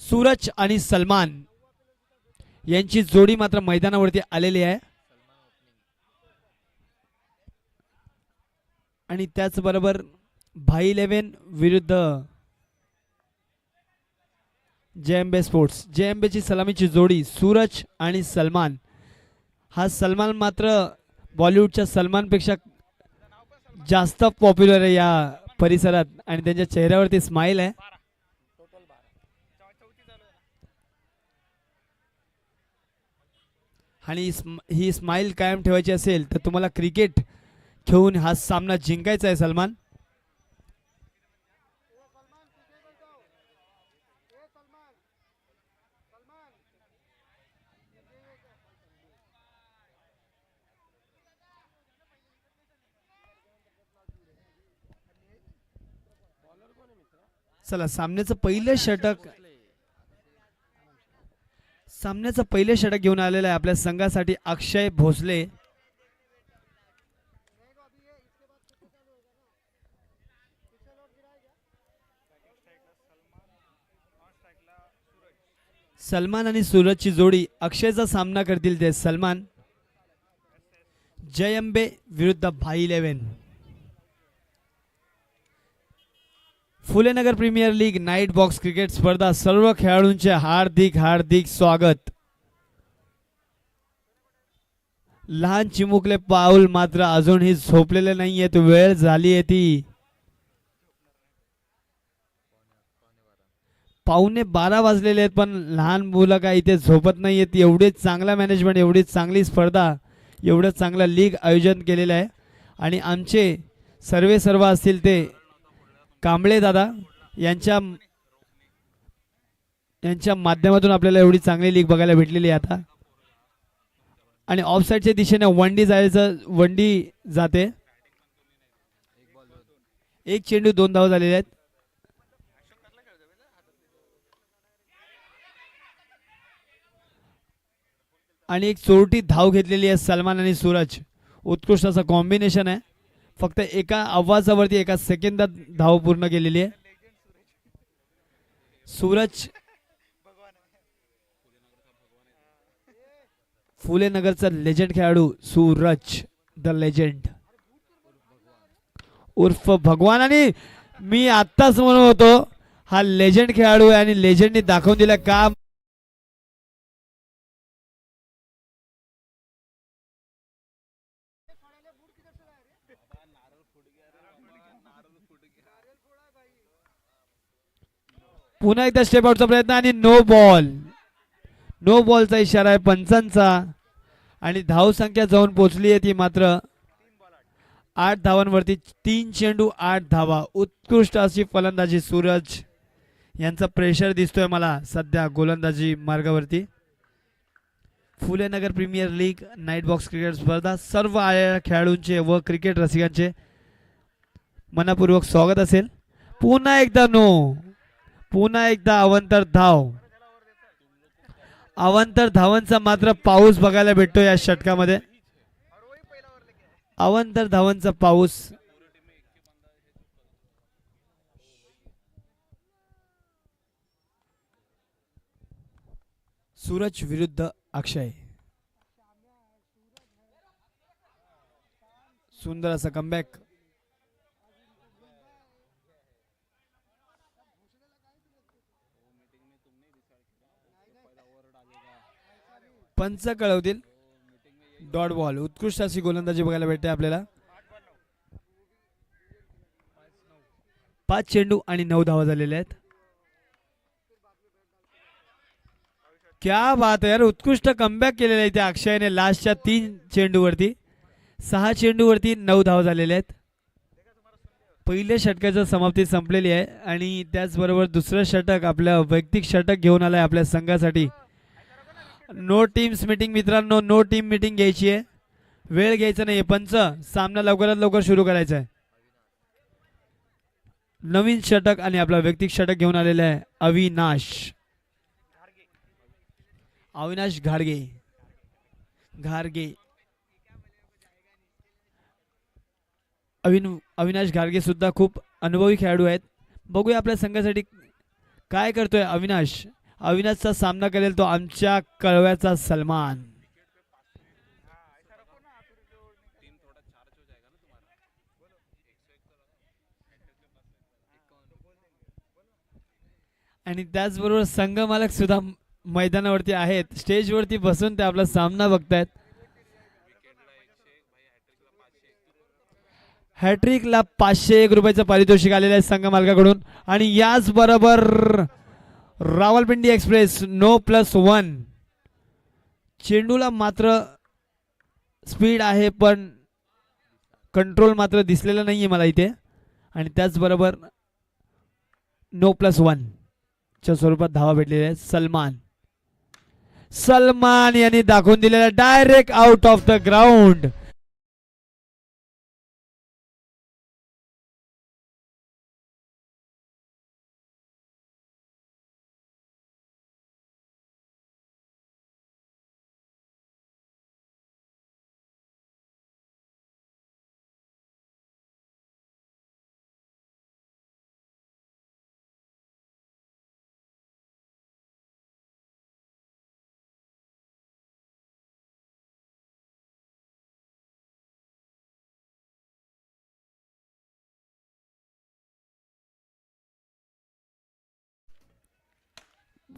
सूरज आणि सलमान यांची जोडी मात्र मैदानावरती आलेली आहे. आणि त्याचबरोबर भाई 11 विरुद्ध JMB स्पोर्ट्स. JMB ची सलामीची जोडी सूरज आणि सलमान. हा सलमान मात्र बॉलिवूडच्या सलमानपेक्षा जास्त पॉप्युलर आहे या परिसरात आणि त्यांच्या चेहऱ्यावरती स्माइल आहे. आणि ही स्माइल कायम ठेवायची असेल तर तुम्हाला क्रिकेट खेळून हा सामना जिंकायचा आहे सलमान. चला सामन्याचं पहिले षटक घेऊन आलेलं आहे आपल्या संघासाठी अक्षय भोसले. सलमान आणि सूरजची जोडी. अक्षयचा सामना करतील ते सलमान. JMB विरुद्ध भाई 11. Phulenagar premier league night box cricket स्पर्धा. सर्व खेळाडूंचे हार्दिक हार्दिक स्वागत. लहान चिमुकले पाऊल मात्र अजूनही झोपलेले नाहीयेत. वेळ झाली आहे ती 11:15 वाजलेले आहेत पण लहान मुलं काय इथे झोपत नाहीयेत. एवढी चांगला मॅनेजमेंट, एवढी चांगली स्पर्धा, एवढं चांगलं लीग आयोजन केलेलं आहे. आणि आमचे सर्व असतील ते कांबळे दादा यांच्या माध्यमातून आपल्याला एवढी चांगली लीग बघायला भेटलेली आहे आता. आणि ऑफसाईडच्या दिशेने वंडी जाते. एक चेंडू 2 धावा झालेले आहेत. आणि एक चोरटी धाव घेतलेली आहे सलमान आणि सूरज. उत्कृष्ट असं कॉम्बिनेशन आहे. फक्त एका आवाजावरती एका सेकंदात धाव पूर्ण केलेली आहे. सूरज फुलेनगरचा लेजंड खेळाडू सूरज द लेजंड उर्फ भगवान. आणि मी आत्ताच म्हणत होतो हा लेजंड खेळाडू आहे आणि लेजंडने दाखवून दिला का. पुन्हा एकदा स्टेप आउटचा प्रयत्न आणि नो बॉलचा इशारा आहे पंचांचा. आणि धाव संख्या जाऊन पोहोचली आहे ती मात्र 8 धावांवरती. 3 चेंडू 8 धावा. उत्कृष्ट अशी फलंदाजी सूरज यांचा. प्रेशर दिसतोय मला सध्या गोलंदाजी मार्गावरती. Phulenagar premier league night box cricket स्पर्धा. सर्व आलेल्या खेळाडूंचे व क्रिकेट रसिकांचे मनपूर्वक स्वागत असेल. पुन्हा एकदा अवंतर धावांचा मात्र पाऊस बघायला भेटतो या षटकामध्ये. अवंतर धावांचा पाऊस. सूरज विरुद्ध अक्षय. सुंदर असा कमबॅक. पंच कळवतील डॉट बॉल. उत्कृष्ट अशी गोलंदाजी बघायला भेटते आपल्याला. 5 चेंडू आणि 9 धावा झालेल्या आहेत. क्या बात आहे यार. उत्कृष्ट कमबॅक केलेला आहे त्या अक्षयने लास्टच्या 3 चेंडूवरती. 6 चेंडूवरती 9 धावा झालेल्या आहेत. पहिल्या षटकाची समाप्ती संपलेली आहे आणि त्याचबरोबर दुसरं षटक आपलं वैयक्तिक षटक घेऊन आलंय आपल्या संघासाठी. नो टीम्स मीटिंग मित्रांनो. नो टीम मीटिंग घ्यायची आहे. वेळ घ्यायचा नाही. पंच सामना लवकरात लवकर सुरू करायचा आहे. नवीन षटक आणि आपला वैयक्तिक षटक घेऊन आलेला आहे अविनाश घारगे. अविनाश घारगे सुद्धा खूप अनुभवी खेळाडू आहेत. बघूया आपल्या संघासाठी काय करतोय अविनाश. अविनाशचा सामना करेल तो आमच्या कळव्याचा सलमान. आणि त्याचबरोबर संघ मालक सुद्धा मैदानावरती आहेत, स्टेजवरती बसून ते आपला सामना बघतायत. हॅट्रिकला 501 रुपयाचं पारितोषिक आलेलं आहे संघ मालकाकडून. आणि याच बरोबर रावलपिंडी एक्सप्रेस No+1. चेंडूला मात्र स्पीड आहे पण कंट्रोल मात्र दिसलेला नाहीये मला इथे. आणि त्याचबरोबर No+1 च्या स्वरूपात धावा भेटलेल्या आहेत. सलमान यांनी दाखवून दिलेला direct out of the ground.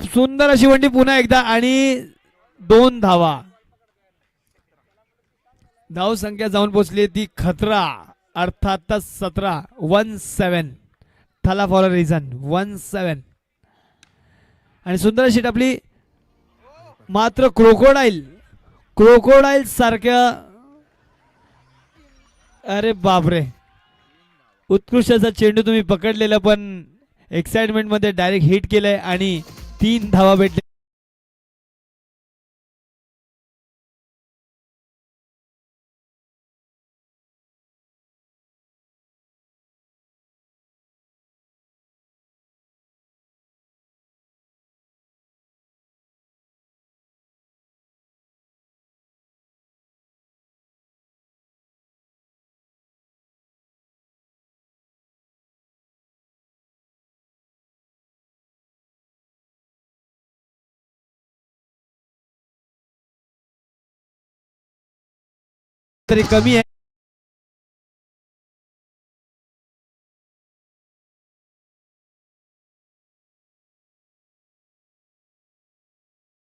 सुंदर अशी वंडी पुन्हा एकदा आणि 2 धावा. धाव संख्या जाऊन पोहोचली ती खतरा अर्थातच 17. 17 थाला फॉर अ रिझन. 17. आणि सुंदर अशी टपली मात्र क्रोकोडाईल सारख्या. अरे बापरे, उत्कृष्ट असा चेंडू तुम्ही पकडलेला पण एक्साइटमेंट मध्ये डायरेक्ट हिट केलंय आणि 3 धावा भेटले. तरी कमी आहे.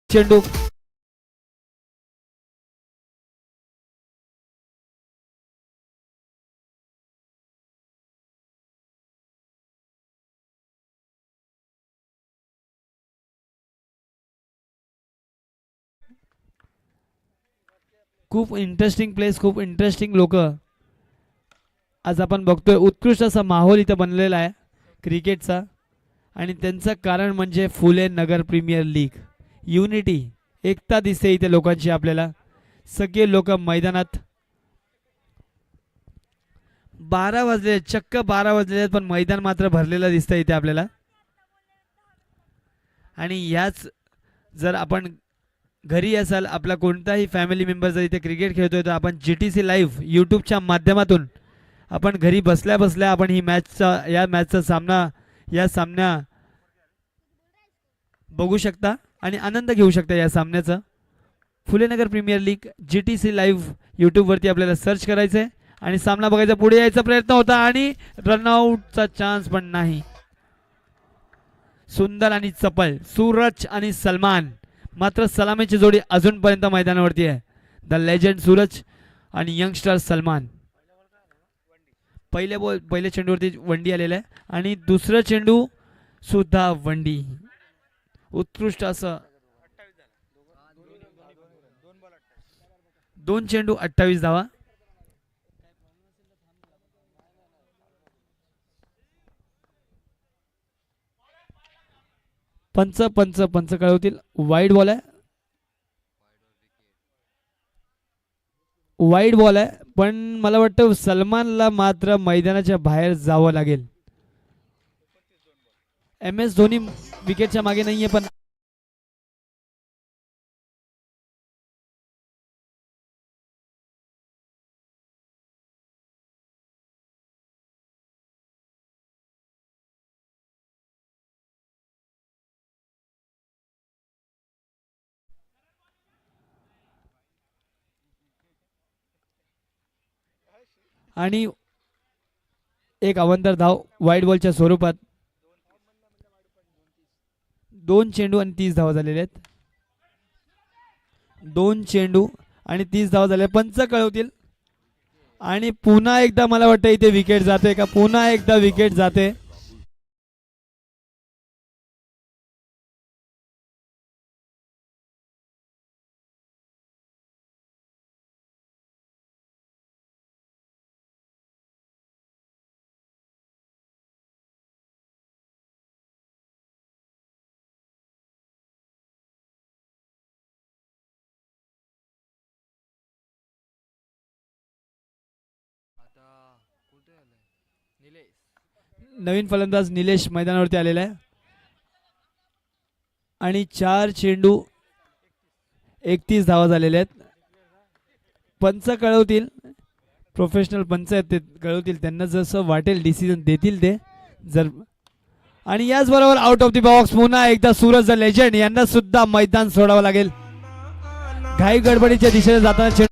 चेंडू खूप इंटरेस्टिंग प्लेस, खूप इंटरेस्टिंग लोक आज आपण बघतोय. उत्कृष्ट असा माहोल इथं बनलेला आहे क्रिकेटचा. आणि त्यांचं कारण म्हणजे फुले नगर प्रीमियर लीग. युनिटी, एकता दिसते इथे लोकांची आपल्याला. सगळे लोक मैदानात. 12 वाजले, चक्क 12 वाजले पण मैदान मात्र भरलेलं दिसतं इथे आपल्याला. आणि ह्याच जर आपण घरी असाल, आपला कोणताही फॅमिली मेंबर जर इथे क्रिकेट खेळतोय तर आपण GTC लाईव्ह यूट्यूबच्या माध्यमातून आपण घरी बसल्या बसल्या आपण ही मॅचचा सामना बघू शकता आणि आनंद घेऊ शकता या सामन्याचा. Phulenagar premier league GTC live यूट्यूबवरती आपल्याला सर्च करायचंय आणि सामना बघायचा. पुढे यायचा प्रयत्न होता आणि रनआउटचा चान्स पण नाही. सुंदर आणि चपळ सूरज आणि सलमान. मात्र सलामीची जोडी अजूनपर्यंत मैदानावरती आहे. द लेजंड सूरज आणि यंगस्टर सलमान. पहिल्या चेंडूवरती वंडी आलेला आहे आणि दुसरा चेंडू सुद्धा वंडी. उत्कृष्ट असं 2 चेंडू 28 धावा. पंच कळवतील. वाईड बॉल आहे पण मला वाटतं सलमानला मात्र मैदानाच्या बाहेर जावं लागेल. MS धोनी विकेटच्या मागे नाहीये पण आणि एक अवंतर धाव वाईट बॉलच्या स्वरूपात. 2 चेंडू आणि 30 धावा झालेल्या आहेत. 2 चेंडू आणि 30 धावा झाले. पंच कळवतील. आणि पुन्हा एकदा मला वाटतं इथे विकेट जाते का, पुन्हा एकदा विकेट जाते. नवीन फलंदाज निलेश मैदानावरती आलेला आहे. आणि 4 चेंडू 31 धावा झालेल्या आहेत. पंच कळवतील. प्रोफेशनल पंच आहेत ते कळवतील. त्यांना जसं वाटेल डिसिजन देतील ते. जर आणि याचबरोबर आउट ऑफ द बॉक्स पुन्हा एकदा सूरज द लेजंड यांना सुद्धा मैदान सोडावं लागेल. घाई गडबडीच्या दिशेने जाताना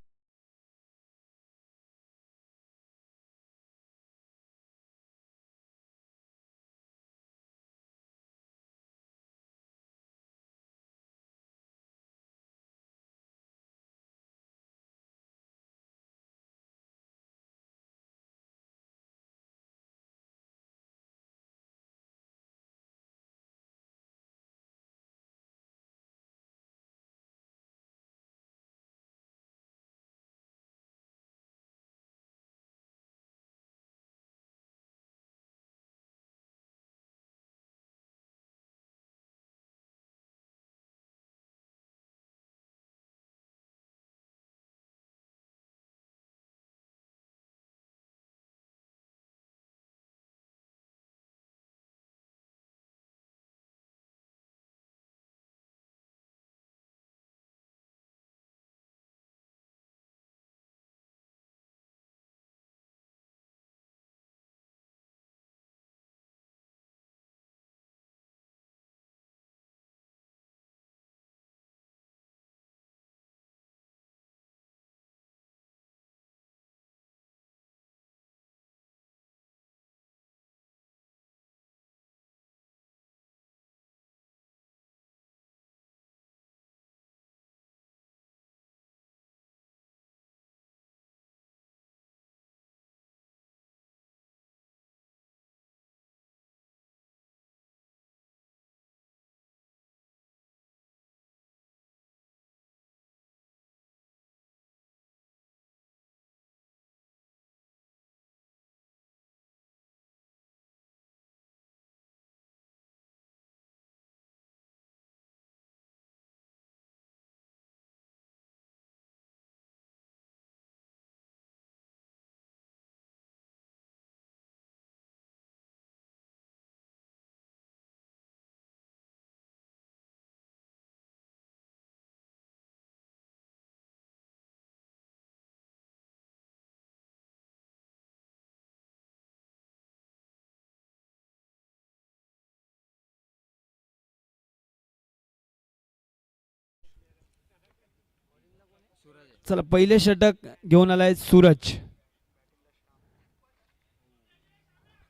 चला पहिले षटक घेऊन आलाय सूरज.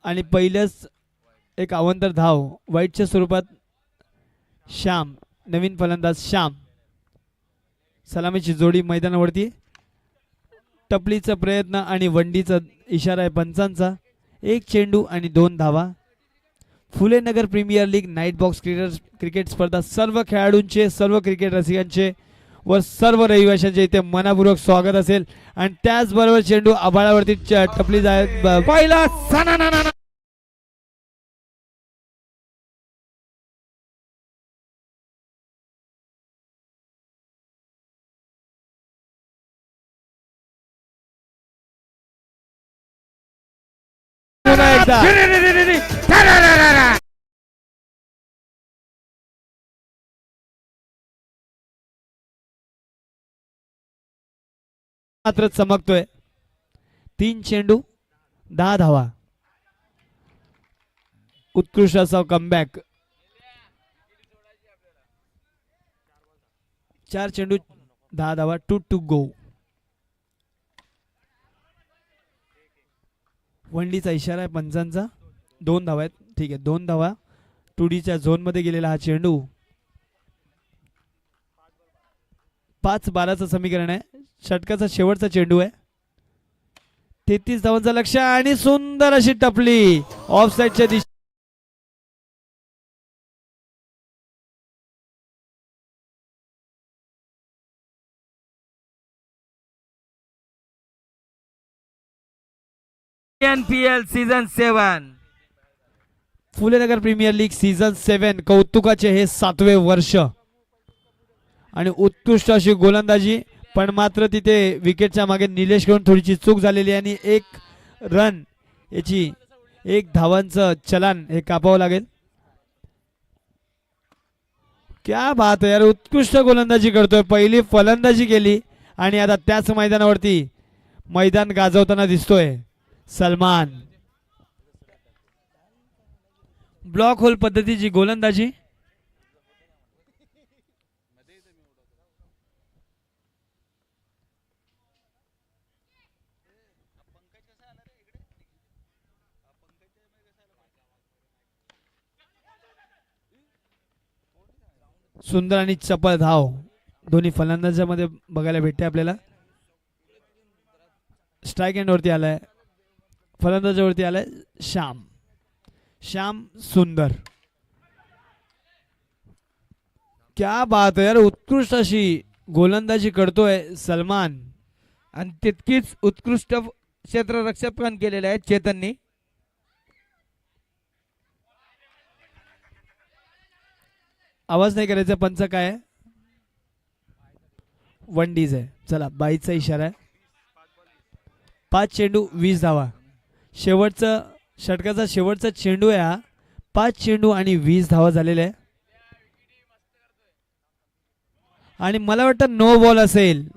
आणि पहिलेच एक अवंतर धाव वाईटच्या स्वरूपात श्याम. नवीन फलंदाज श्याम. सलामीची जोडी मैदानावरती. टपलीचा प्रयत्न आणि वंडीचा इशारा आहे पंचांचा. 1 चेंडू आणि 2 धावा. Phule Nagar premier league night box cricket स्पर्धा सर्व खेळाडूंचे, सर्व क्रिकेट रसिकांचे व सर्व रहिवाशांचे इथे मनापूर्वक स्वागत असेल. आणि त्याचबरोबर चेंडू आभाळावरती टपली जाय पहिला मात्र चमकतोय. 3 चेंडू 10 धावा. उत्कृष्ट असा कमबॅक. 4 चेंडू 10 धावा. 2 टू गो. वंडीचा इशारा आहे पंचांचा. 2 धावा आहेत. ठीक आहे, 2 धावा. टुडीच्या झोन मध्ये गेलेला हा चेंडू. 5-12चं समीकरण आहे. षटकाचा शेवटचा चेंडू आहे. 33 धावांचं लक्ष्य आणि सुंदर अशी टपली ऑफ साइडच्या दिशेने. NPL season 7 Phulenagar premier league season 7 कौतुकाचे हे 7वे वर्ष आणि उत्कृष्ट अशी गोलंदाजी. पण मात्र तिथे विकेटच्या मागे निलेश कडून थोडीशी चूक झालेली आहे आणि 1 रन याची 1 धावांचं चलान हे कापावं लागेल. क्या बात आहे यार, उत्कृष्ट गोलंदाजी करतोय. पहिली फलंदाजी केली आणि आता त्याच मैदानावरती मैदान गाजवताना दिसतोय सलमान. ब्लॉक होल पद्धतीची गोलंदाजी. सुंदर आणि चपळ धाव दोन्ही फलंदाजांमध्ये बघायला भेटते आपल्याला. स्ट्राईक एंड वरती आलाय, फलंदाजावरती आलाय श्याम. श्याम सुंदर. क्या बात आहे यार, उत्कृष्ट अशी गोलंदाजी करतोय सलमान. आणि तितकीच उत्कृष्ट क्षेत्ररक्षक पण केलेले आहे चेतननी. आवाज नाही करायचा. पंच काय आहे? वंडीज आहे. चला, बाईचा इशारा आहे. 5 चेंडू 20 धावा. शेवटचं षटकाचा शेवटचा चेंडू आहे हा. 5 चेंडू आणि 20 धावा झालेल्या आहे. आणि मला वाटतं नो बॉल असेल.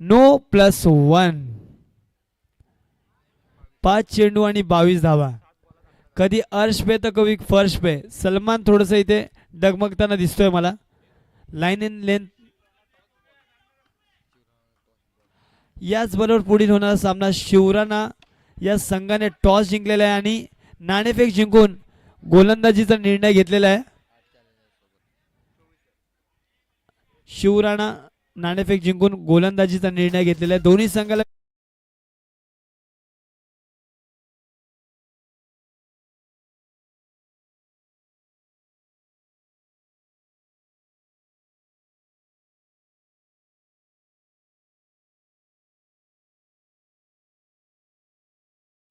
नो +1. 5 चेंडू आणि 22 धावा. कधी अर्श पे तर कधी फर्श पे. सलमान थोडस इथे डगमगताना दिसतोय मला. Line in length. याचबरोबर पुढील होणारा सामना शिवराणा या संघाने टॉस जिंकलेला आहे आणि नाणेफेक जिंकून गोलंदाजीचा निर्णय घेतलेला आहे. शिवराणा नाणेफेक जिंकून गोलंदाजीचा निर्णय घेतलेला आहे. दोन्ही संघाला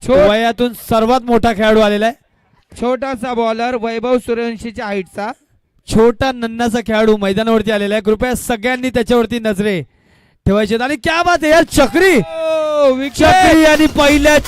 वयातून सर्वात मोठा खेळाडू आलेला आहे. छोटासा बॉलर वैभव सूर्यवंशीच्या हाईटचा छोटा नन्नाचा खेळाडू मैदानावरती आलेला आहे. कृपया सगळ्यांनी त्याच्यावरती नजरे ठेवायचे. आणि क्या बात आहे यार, चक्री. चक्री आणि पहिल्या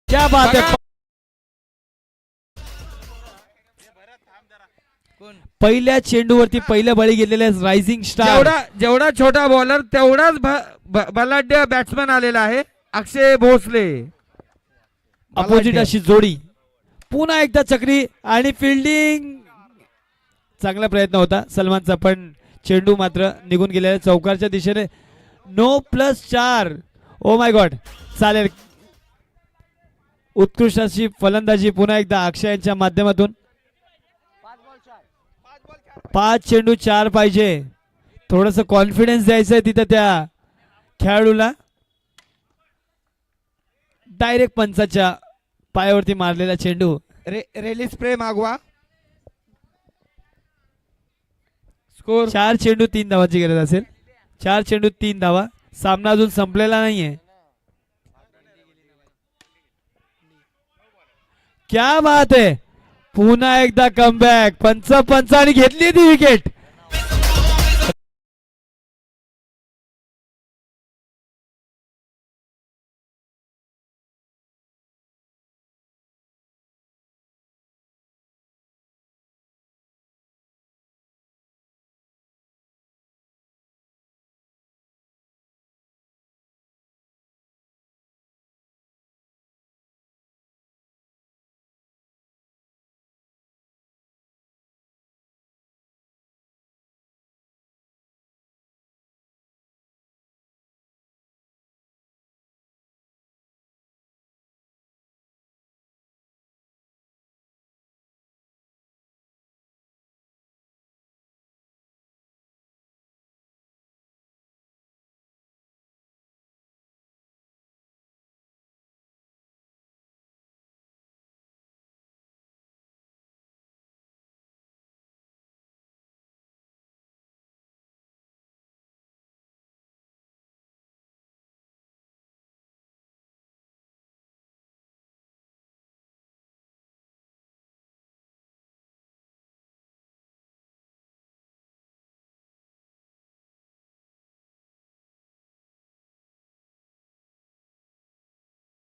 क्या बात आहे. पहिल्या चेंडूवरती पहिल्या बळी गेलेल्या रायझिंग स्टार. जेवढा छोटा बॉलर तेवढाच बलाढ्य बॅट्समन आलेला आहे अक्षय भोसले. अपोजिट अशी जोडी. पुन्हा एकदा चक्री आणि फिल्डिंग. चांगला प्रयत्न होता सलमानचा, पण चेंडू मात्र निघून गेलेला चौकारच्या दिशेने. नो +4. Oh my God. चालेल. उत्कृष्ट अशी फलंदाजी पुन्हा एकदा अक्षयांच्या माध्यमातून. 5 चेंडू 4 पाहिजे. थोडस कॉन्फिडन्स द्यायचंय तिथे त्या खेळाडूला. डायरेक्ट पंचाच्या पायावरती मारलेला चेंडू. Release spray मागवा. स्कोर 4 चेंडू 3 धावाची गरज असेल. 4 चेंडू 3 धावा. सामना अजून संपलेला नाहीये. क्या बात आहे. पुन्हा एकदा कमबॅक. पंचाने घेतली ती विकेट.